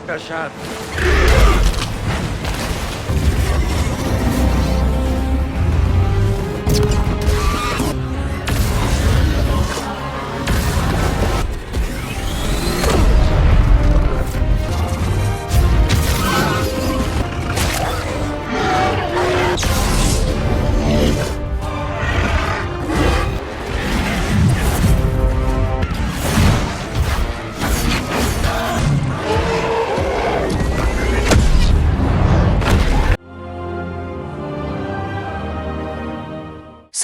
Dahsyat.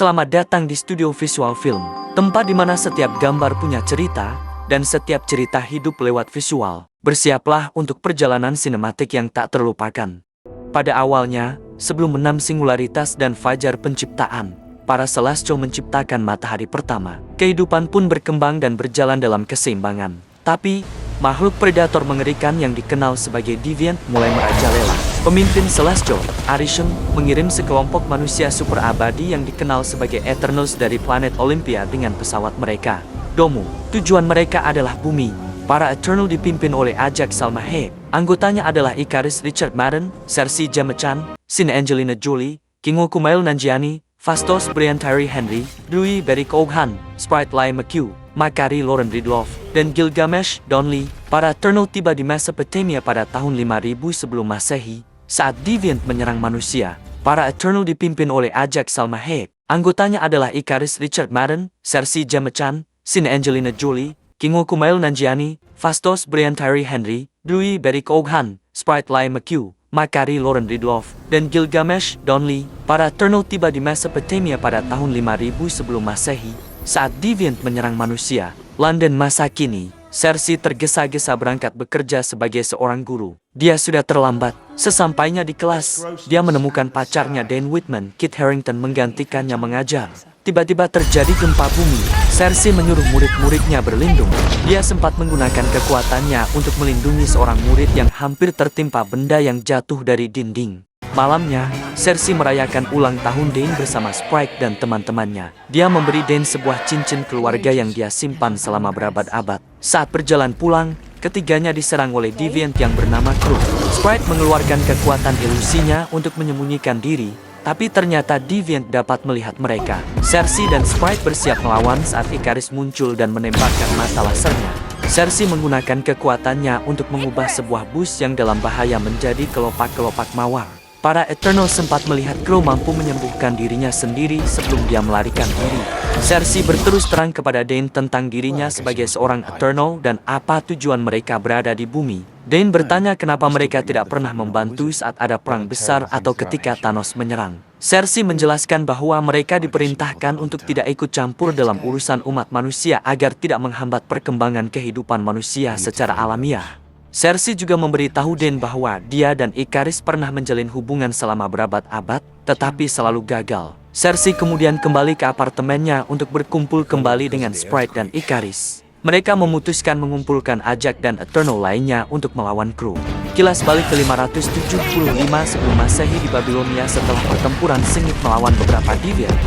Selamat datang di Studio Visual Film, tempat di mana setiap gambar punya cerita, dan setiap cerita hidup lewat visual. Bersiaplah untuk perjalanan sinematik yang tak terlupakan. Pada awalnya, sebelum 6 singularitas dan fajar penciptaan, para Celestial menciptakan matahari pertama. Kehidupan pun berkembang dan berjalan dalam keseimbangan. Tapi, makhluk predator mengerikan yang dikenal sebagai Deviant mulai merajalela. Pemimpin Celestial, Arishem, mengirim sekelompok manusia super abadi yang dikenal sebagai Eternals dari planet Olympia dengan pesawat mereka, Domu. Tujuan mereka adalah bumi. Para Eternal dipimpin oleh Ajak Salmahe. Anggotanya adalah Ikaris Richard Madden, Cersei Gemma Chan, Sin Angelina Jolie, Kingo Kumail Nanjiani, Fastos Brian Tyree Henry, Dewey Beric Oghan, Sprite Lai McHugh, Makari Lauren Ridloff, dan Gilgamesh Donley. Para Eternal tiba di Mesopotamia pada tahun 5000 sebelum Masehi. Saat Deviant menyerang manusia, para Eternal dipimpin oleh Ajak Salmahe. Anggotanya adalah Ikaris Richard Madden, Cersei Gemma Chan, Sin Angelina Jolie, Kingo Kumail Nanjiani, Fastos Brian Tyree Henry, Dewey Beric Oghan, Sprite Lai McHugh, Makari Lauren Ridloff, dan Gilgamesh Donley. Para Eternal tiba di Mesopotamia pada tahun 5000 sebelum Masehi. Saat Deviant menyerang manusia, London masa kini, Cersei tergesa-gesa berangkat bekerja sebagai seorang guru. Dia sudah terlambat. Sesampainya di kelas, dia menemukan pacarnya Dane Whitman, Kit Harington, menggantikannya mengajar. Tiba-tiba terjadi gempa bumi. Cersei menyuruh murid-muridnya berlindung. Dia sempat menggunakan kekuatannya untuk melindungi seorang murid yang hampir tertimpa benda yang jatuh dari dinding. Malamnya, Cersei merayakan ulang tahun Dane bersama Sprite dan teman-temannya. Dia memberi Dane sebuah cincin keluarga yang dia simpan selama berabad-abad. Saat berjalan pulang, ketiganya diserang oleh Deviant yang bernama Crow. Sprite mengeluarkan kekuatan ilusinya untuk menyembunyikan diri, tapi ternyata Deviant dapat melihat mereka. Cersei dan Sprite bersiap melawan saat Ikaris muncul dan menembakkan mata lasernya. Cersei menggunakan kekuatannya untuk mengubah sebuah bus yang dalam bahaya menjadi kelopak-kelopak mawar. Para Eternal sempat melihat Crow mampu menyembuhkan dirinya sendiri sebelum dia melarikan diri. Cersei berterus terang kepada Dane tentang dirinya sebagai seorang Eternal dan apa tujuan mereka berada di bumi. Dane bertanya kenapa mereka tidak pernah membantu saat ada perang besar atau ketika Thanos menyerang. Cersei menjelaskan bahwa mereka diperintahkan untuk tidak ikut campur dalam urusan umat manusia agar tidak menghambat perkembangan kehidupan manusia secara alamiah. Cersei juga memberitahu Dane bahwa dia dan Ikaris pernah menjalin hubungan selama berabad-abad, tetapi selalu gagal. Cersei kemudian kembali ke apartemennya untuk berkumpul kembali dengan Sprite dan Ikaris. Mereka memutuskan mengumpulkan Ajak dan Eternal lainnya untuk melawan Crow. Kilas balik ke 575 sebelum Masehi di Babilonia setelah pertempuran sengit melawan beberapa Deviant.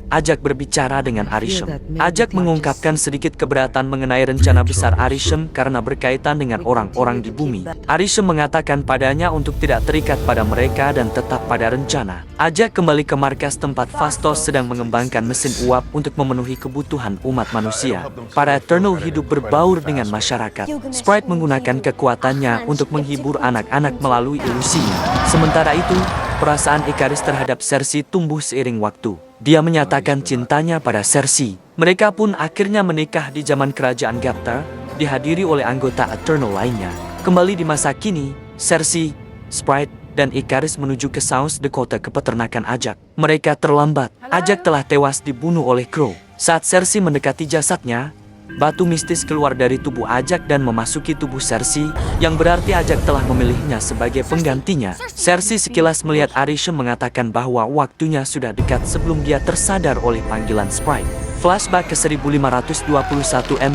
Ajak berbicara dengan Arishem. Ajak mengungkapkan sedikit keberatan mengenai rencana besar Arishem karena berkaitan dengan orang-orang di bumi. Arishem mengatakan padanya untuk tidak terikat pada mereka dan tetap pada rencana. Ajak kembali ke markas tempat Fastos sedang mengembangkan mesin uap untuk memenuhi kebutuhan umat manusia. Para Eternal hidup berbaur dengan masyarakat. Sprite menggunakan kekuatannya untuk menghibur anak-anak melalui ilusinya. Sementara itu, perasaan Ikaris terhadap Cersei tumbuh seiring waktu. Dia menyatakan cintanya pada Cersei. Mereka pun akhirnya menikah di zaman kerajaan Gaptar, dihadiri oleh anggota Eternal lainnya. Kembali di masa kini, Cersei, Sprite, dan Ikaris menuju ke South Dakota ke peternakan Ajak. Mereka terlambat. Ajak telah tewas dibunuh oleh Crow. Saat Cersei mendekati jasadnya, batu mistis keluar dari tubuh Ajak dan memasuki tubuh Cersei, yang berarti Ajak telah memilihnya sebagai penggantinya. Cersei sekilas melihat Arishem mengatakan bahwa waktunya sudah dekat sebelum dia tersadar oleh panggilan Sprite. Flashback ke 1521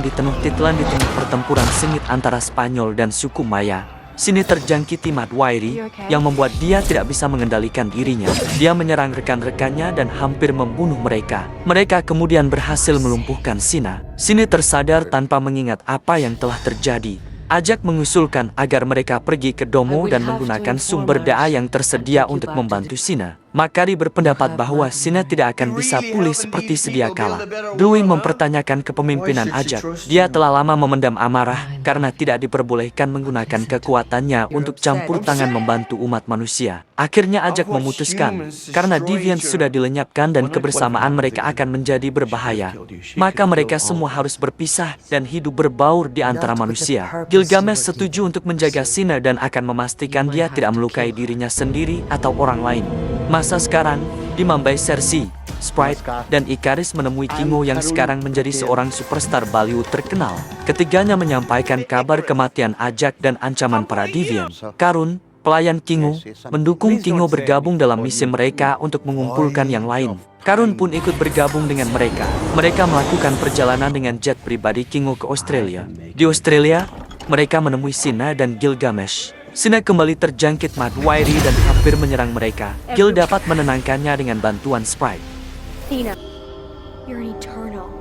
di tengah titelan di tengah pertempuran sengit antara Spanyol dan suku Maya. Sini terjangkiti Madwairi yang membuat dia tidak bisa mengendalikan dirinya. Dia menyerang rekan-rekannya dan hampir membunuh mereka. Mereka kemudian berhasil melumpuhkan Sina. Sini tersadar tanpa mengingat apa yang telah terjadi. Ajak mengusulkan agar mereka pergi ke Domo dan menggunakan sumber daya yang tersedia untuk membantu Sina. Makari berpendapat bahwa Sina tidak akan bisa pulih seperti sedia kala. Drui mempertanyakan kepemimpinan Ajak. Dia telah lama memendam amarah karena tidak diperbolehkan menggunakan kekuatannya untuk campur tangan membantu umat manusia. Akhirnya Ajak memutuskan, karena Deviants sudah dilenyapkan dan kebersamaan mereka akan menjadi berbahaya, maka mereka semua harus berpisah dan hidup berbaur di antara manusia. Gilgamesh setuju untuk menjaga Sina dan akan memastikan dia tidak melukai dirinya sendiri atau orang lain. Masa sekarang, di Mambai Cersei, Sprite, dan Ikaris menemui Kingo yang sekarang menjadi seorang superstar Bollywood terkenal. Ketiganya menyampaikan kabar kematian Ajak dan ancaman para Deviant. Karun, pelayan Kingo, mendukung Kingo bergabung dalam misi mereka untuk mengumpulkan yang lain. Karun pun ikut bergabung dengan mereka. Mereka melakukan perjalanan dengan jet pribadi Kingo ke Australia. Di Australia, mereka menemui Sina dan Gilgamesh. Sina kembali terjangkit Madwairi dan hampir menyerang mereka. Gil dapat menenangkannya dengan bantuan Sprite. Sina, you're an eternal.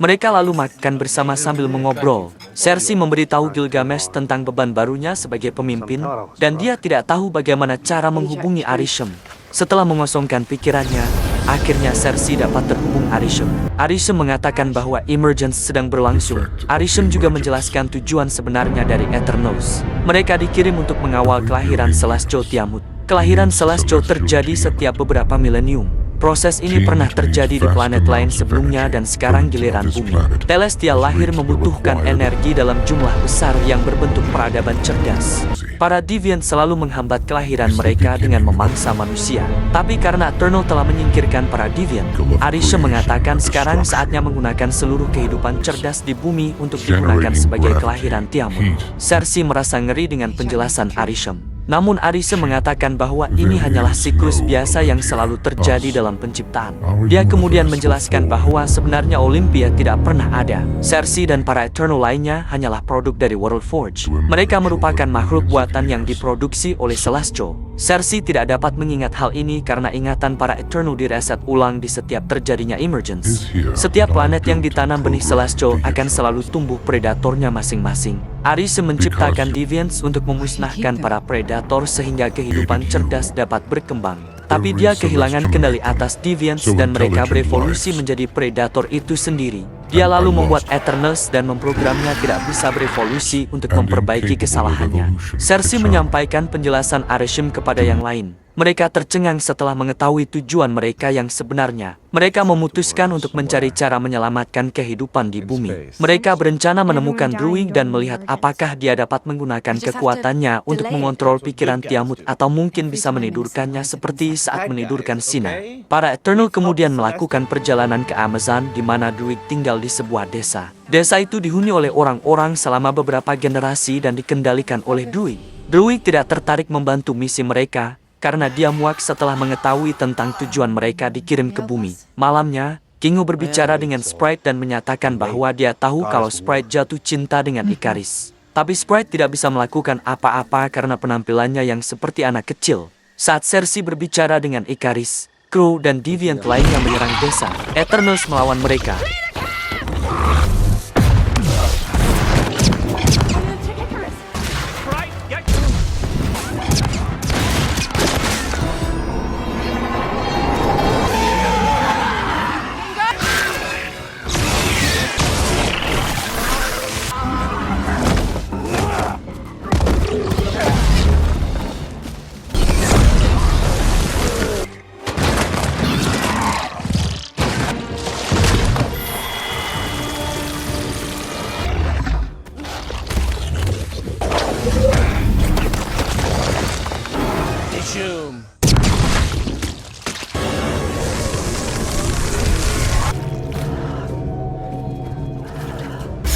Mereka lalu makan bersama sambil mengobrol. Cersei memberitahu Gilgamesh tentang beban barunya sebagai pemimpin, dan dia tidak tahu bagaimana cara menghubungi Arishem. Setelah mengosongkan pikirannya, akhirnya Cersei dapat terhubung Arishem. Arishem mengatakan bahwa Emergence sedang berlangsung. Arishem juga menjelaskan tujuan sebenarnya dari Eternals. Mereka dikirim untuk mengawal kelahiran Celestial Tiamut. Kelahiran Celestial terjadi setiap beberapa milenium. Proses ini pernah terjadi di planet lain sebelumnya dan sekarang giliran bumi. Celestial lahir membutuhkan energi dalam jumlah besar yang berbentuk peradaban cerdas. Para Deviant selalu menghambat kelahiran mereka dengan memangsa manusia. Tapi karena Eternal telah menyingkirkan para Deviant, Arishem mengatakan sekarang saatnya menggunakan seluruh kehidupan cerdas di bumi untuk digunakan sebagai kelahiran Tiamut. Cersei merasa ngeri dengan penjelasan Arishem. Namun Arishem mengatakan bahwa ini hanyalah siklus biasa yang selalu terjadi dalam penciptaan. Dia kemudian menjelaskan bahwa sebenarnya Olympia tidak pernah ada. Cersei dan para Eternal lainnya hanyalah produk dari World Forge. Mereka merupakan makhluk buatan yang diproduksi oleh Celestial. Cersei tidak dapat mengingat hal ini karena ingatan para Eternal direset ulang di setiap terjadinya Emergence. Setiap planet yang ditanam benih Celestial akan selalu tumbuh predatornya masing-masing. Arishem menciptakan Deviants untuk memusnahkan para predator sehingga kehidupan cerdas dapat berkembang. Tapi dia kehilangan kendali atas Deviants dan mereka berevolusi menjadi predator itu sendiri. Dia lalu membuat Eternals dan memprogramnya tidak bisa berevolusi untuk memperbaiki kesalahannya. Cersei menyampaikan penjelasan Arishem kepada yang lain. Mereka tercengang setelah mengetahui tujuan mereka yang sebenarnya. Mereka memutuskan untuk mencari cara menyelamatkan kehidupan di bumi. Mereka berencana menemukan Drui dan melihat apakah dia dapat menggunakan kekuatannya untuk mengontrol pikiran Tiamut atau mungkin bisa menidurkannya seperti saat menidurkan Sina. Para Eternal kemudian melakukan perjalanan ke Amazon di mana Drui tinggal di sebuah desa. Desa itu dihuni oleh orang-orang selama beberapa generasi dan dikendalikan oleh Drui. Drui tidak tertarik membantu misi mereka karena dia muak setelah mengetahui tentang tujuan mereka dikirim ke bumi. Malamnya, Kingo berbicara dengan Sprite dan menyatakan bahwa dia tahu kalau Sprite jatuh cinta dengan Ikaris. Tapi Sprite tidak bisa melakukan apa-apa karena penampilannya yang seperti anak kecil. Saat Cersei berbicara dengan Ikaris, Crow dan Deviant lainnya menyerang desa. Eternals melawan mereka.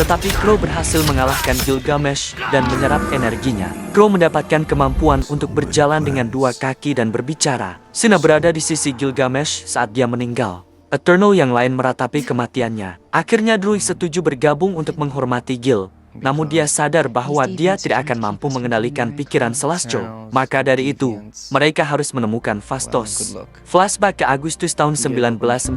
Tetapi Crow berhasil mengalahkan Gilgamesh dan menyerap energinya. Crow mendapatkan kemampuan untuk berjalan dengan dua kaki dan berbicara. Sina berada di sisi Gilgamesh saat dia meninggal. Eternal yang lain meratapi kematiannya. Akhirnya Druig setuju bergabung untuk menghormati Gil. Namun dia sadar bahwa dia tidak akan mampu mengendalikan pikiran Celestial. Maka dari itu, mereka harus menemukan Phastos. Flashback ke Agustus tahun 1945,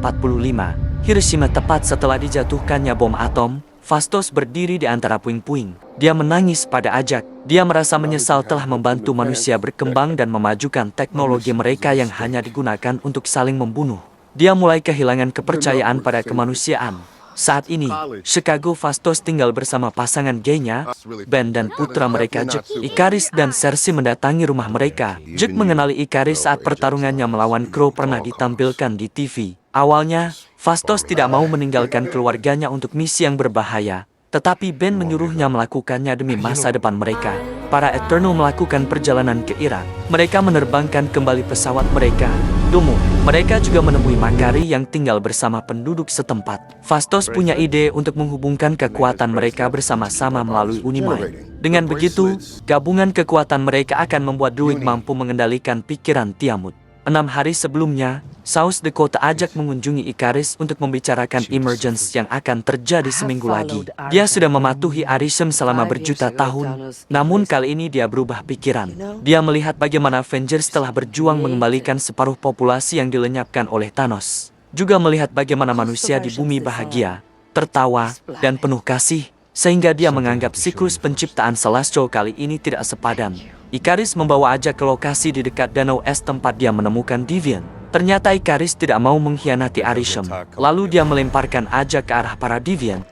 Hiroshima tepat setelah dijatuhkannya bom atom. Phastos berdiri di antara puing-puing. Dia menangis pada Ajak. Dia merasa menyesal telah membantu manusia berkembang dan memajukan teknologi mereka yang hanya digunakan untuk saling membunuh. Dia mulai kehilangan kepercayaan pada kemanusiaan. Saat ini, Chicago Phastos tinggal bersama pasangan gaynya, Ben dan putra mereka Jack. Ikaris dan Cersei mendatangi rumah mereka. Jack mengenali Ikaris saat pertarungannya melawan Crow pernah ditampilkan di TV. Awalnya, Phastos tidak mau meninggalkan keluarganya untuk misi yang berbahaya. Tetapi Ben menyuruhnya melakukannya demi masa depan mereka. Para Eternal melakukan perjalanan ke Irak. Mereka menerbangkan kembali pesawat mereka. Domo, mereka juga menemui Makari yang tinggal bersama penduduk setempat. Phastos punya ide untuk menghubungkan kekuatan mereka bersama-sama melalui Unimind. Dengan begitu, gabungan kekuatan mereka akan membuat Druig mampu mengendalikan pikiran Tiamut. 6 hari sebelumnya, South Dakota Ajak mengunjungi Ikaris untuk membicarakan emergence yang akan terjadi seminggu lagi. Dia sudah mematuhi Arishem selama berjuta tahun, namun kali ini dia berubah pikiran. Dia melihat bagaimana Avengers telah berjuang mengembalikan separuh populasi yang dilenyapkan oleh Thanos. Juga melihat bagaimana manusia di bumi bahagia, tertawa, dan penuh kasih, sehingga dia menganggap siklus penciptaan Celestial kali ini tidak sepadan. Ikaris membawa Ajak ke lokasi di dekat Danau Es tempat dia menemukan Deviant. Ternyata Ikaris tidak mau mengkhianati Arishem. Lalu dia melemparkan Ajak ke arah para Deviant.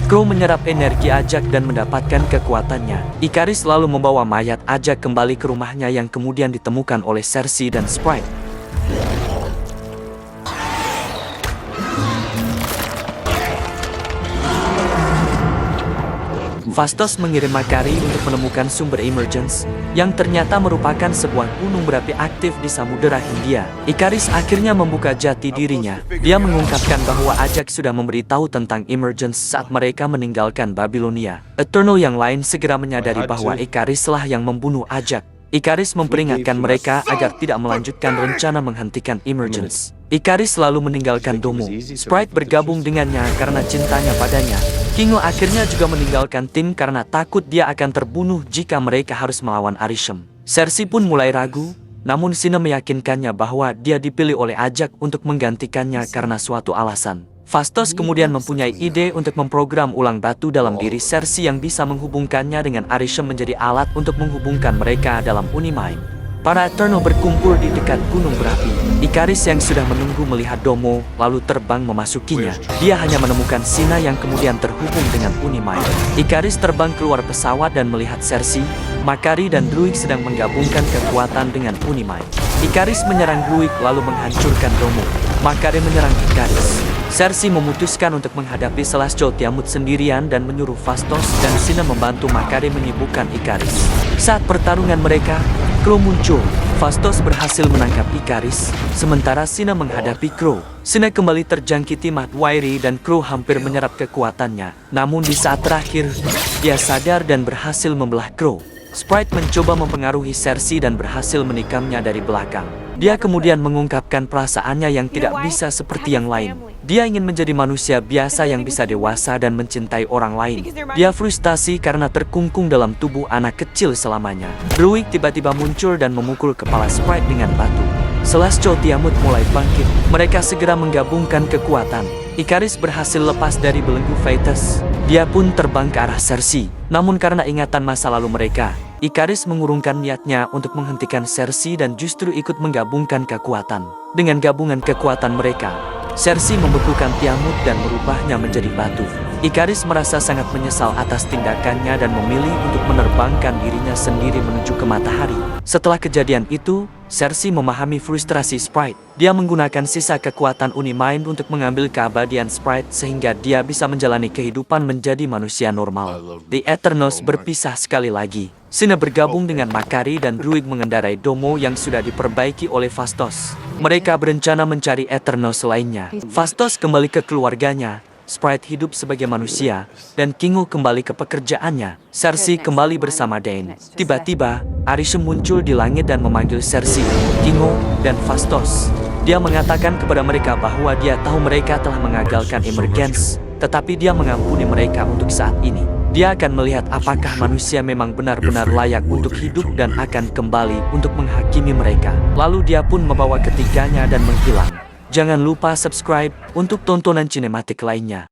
Crow menyerap energi Ajak dan mendapatkan kekuatannya. Ikaris lalu membawa mayat Ajak kembali ke rumahnya yang kemudian ditemukan oleh Cersei dan Sprite. Phastos mengirim Makari untuk menemukan sumber emergence, yang ternyata merupakan sebuah gunung berapi aktif di Samudera Hindia. Ikaris akhirnya membuka jati dirinya. Dia mengungkapkan bahwa Ajak sudah memberitahu tentang emergence saat mereka meninggalkan Babilonia. Eternal yang lain segera menyadari bahwa Ikaris lah yang membunuh Ajak. Ikaris memperingatkan mereka agar tidak melanjutkan rencana menghentikan emergence. Ikaris lalu meninggalkan Domo. Sprite bergabung dengannya karena cintanya padanya. Kingo akhirnya juga meninggalkan tim karena takut dia akan terbunuh jika mereka harus melawan Arishem. Cersei pun mulai ragu, namun Sina meyakinkannya bahwa dia dipilih oleh Ajak untuk menggantikannya karena suatu alasan. Phastos kemudian mempunyai ide untuk memprogram ulang batu dalam diri Cersei yang bisa menghubungkannya dengan Arishem menjadi alat untuk menghubungkan mereka dalam Unimind. Para Eternal berkumpul di dekat gunung berapi. Ikaris yang sudah menunggu melihat Domo, lalu terbang memasukinya. Dia hanya menemukan Sina yang kemudian terhubung dengan Unimind. Ikaris terbang keluar pesawat dan melihat Cersei, Makari dan Druig sedang menggabungkan kekuatan dengan Unimind. Ikaris menyerang Druig lalu menghancurkan Domo. Makari menyerang Ikaris. Cersei memutuskan untuk menghadapi Celestial Tiamut sendirian dan menyuruh Phastos dan Sina membantu Makari menyibukkan Ikaris. Saat pertarungan mereka, Crow muncul. Phastos berhasil menangkap Ikaris, sementara Sina menghadapi Crow. Sina kembali terjangkiti Mahdwairi dan Crow hampir menyerap kekuatannya. Namun di saat terakhir, dia sadar dan berhasil membelah Crow. Sprite mencoba mempengaruhi Cersei dan berhasil menikamnya dari belakang. Dia kemudian mengungkapkan perasaannya yang tidak bisa seperti yang lain. Dia ingin menjadi manusia biasa yang bisa dewasa dan mencintai orang lain. Dia frustasi karena terkungkung dalam tubuh anak kecil selamanya. Druig tiba-tiba muncul dan memukul kepala Sprite dengan batu. Celestial Tiamut mulai bangkit. Mereka segera menggabungkan kekuatan. Ikaris berhasil lepas dari belenggu Phaetus. Dia pun terbang ke arah Cersei. Namun karena ingatan masa lalu mereka, Ikaris mengurungkan niatnya untuk menghentikan Cersei dan justru ikut menggabungkan kekuatan. Dengan gabungan kekuatan mereka, Cersei membekukan Tiamut dan merubahnya menjadi batu. Ikaris merasa sangat menyesal atas tindakannya dan memilih untuk menerbangkan dirinya sendiri menuju ke matahari. Setelah kejadian itu, Cersei memahami frustrasi Sprite. Dia menggunakan sisa kekuatan Unimind untuk mengambil keabadian Sprite sehingga dia bisa menjalani kehidupan menjadi manusia normal. The Eternals berpisah sekali lagi. Sina bergabung dengan Makari dan Druig mengendarai Domo yang sudah diperbaiki oleh Phastos. Mereka berencana mencari Eternals lainnya. Phastos kembali ke keluarganya. Sprite hidup sebagai manusia, dan Kingo kembali ke pekerjaannya. Cersei kembali bersama Dane. Tiba-tiba, Arishem muncul di langit dan memanggil Cersei, Kingo, dan Phastos. Dia mengatakan kepada mereka bahwa dia tahu mereka telah mengagalkan Emergence, tetapi dia mengampuni mereka untuk saat ini. Dia akan melihat apakah manusia memang benar-benar layak untuk hidup dan akan kembali untuk menghakimi mereka. Lalu dia pun membawa ketiganya dan menghilang. Jangan lupa subscribe untuk tontonan sinematik lainnya.